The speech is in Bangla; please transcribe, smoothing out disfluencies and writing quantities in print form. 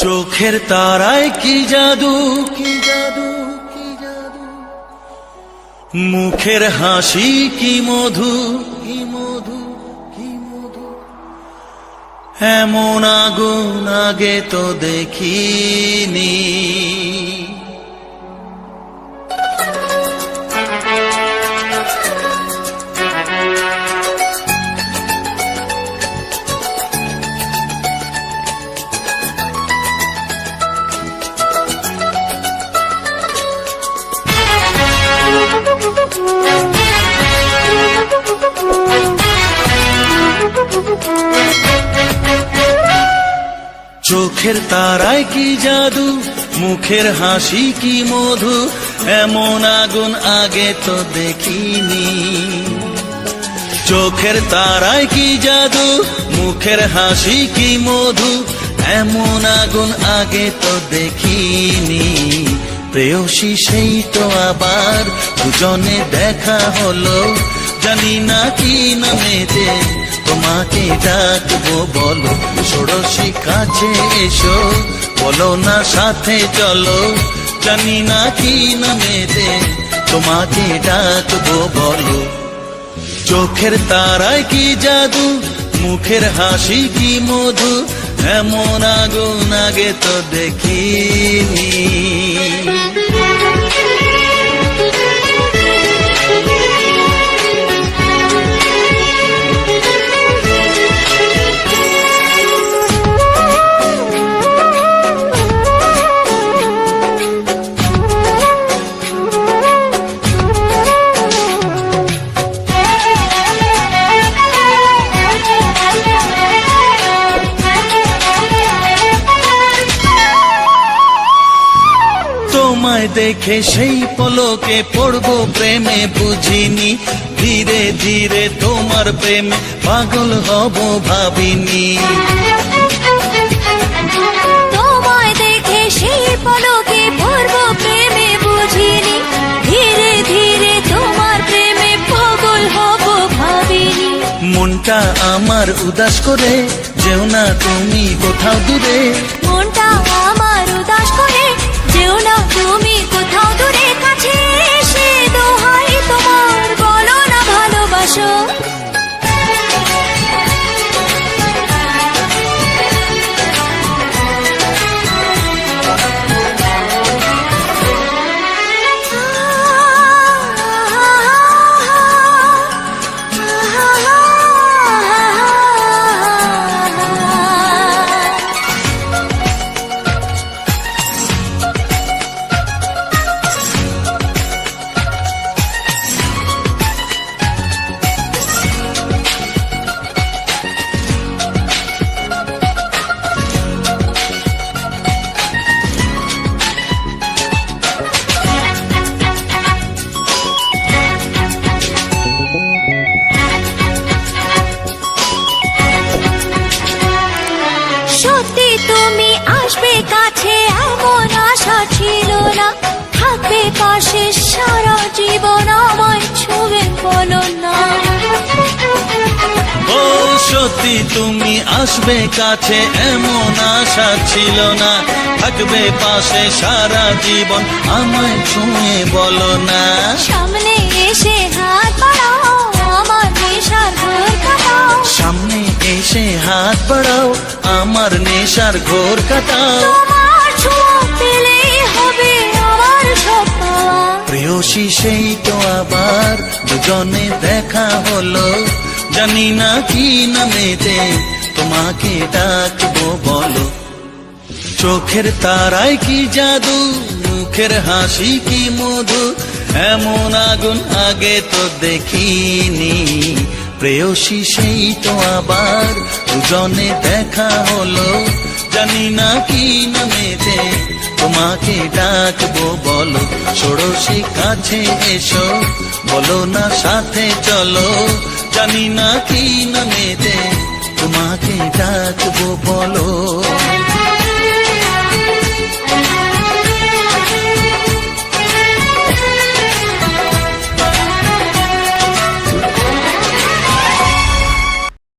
চোখের তারায় কি জাদু, কি জাদু, কি জাদু, মুখের হাসি কি মধু, কি মধু, কি মধু, এমন আগুন আগে তো দেখিনি। চোখের তারায় কি জাদু, মুখের হাসি কি মধু, এমন আগুন আগে তো দেখিনি। চোখের তারায় কি জাদু, মুখের হাসি কি মধু, এমন আগুন আগে তো দেখিনি। প্রেয়সী সেই তো আবার দুজনে দেখা হলো, জানি না কি নামেতে তোমাকে ডাকবো, বলো ষোড়শী কাছে এসো, বলো না সাথে চলো, জানি না কি নামেতে তোমাকে ডাকবো, বলো। চোখের তারায় কি জাদু, মুখের হাসি কি মধু, এমন আগুন আগে তো দেখিনি। তোমায় দেখে সেই পলকে পড়বো প্রেমে বুঝিনি, ধীরে ধীরে তোমার প্রেমে পাগল হব ভাবিনি। তোমায় দেখে সেই পলকে পড়বো প্রেমে বুঝিনি, ধীরে ধীরে তোমার প্রেমে পাগল হব ভাবিনি। মনটা আমার উদাস করে যেও না তুমি কোথাও দূরে, মনটা আমার উদাস করে যেও না তুমি কোথাও দূরে, কাছে এসে দোহাই তোমার বলো না ভালোবাসো। সত্যি তুমি আসবে কাছে এমন আশা ছিল না, থাকবে পাশে সারা জীবন আমায় ছুঁয়ে বলো না। ও সত্যি তুমি আসবে কাছে এমন আশা ছিল না, থাকবে পাশে সারা জীবন আমায় ছুঁয়ে বলো না। সামনে এসে হাত বাড়াও আমার নেশার ঘোর কাটাও, সামনে এসে হাত বাড়াও আমার নেশার ঘোর কাটাও। তোমার ছোঁয়া পেলেই হবে আমার সব পাওয়া। প্রেয়সী সেই তো আবার দুজনে দেখা হলো, জানি না কি নামেতে তোমাকে ডাকবো, বলো। চোখের তারায় কি জাদু, মুখের হাসি কি মধু, এমন আগুন আগে তো দেখিনি। প্রেয়সী সেই তো আবার দুজনে দেখা হলো, জানি না কি নামেতে তোমাকে ডাকবো, বলো ষোড়শী কাছে এসো, বলো না সাথে চলো, জানি না কি নামেতে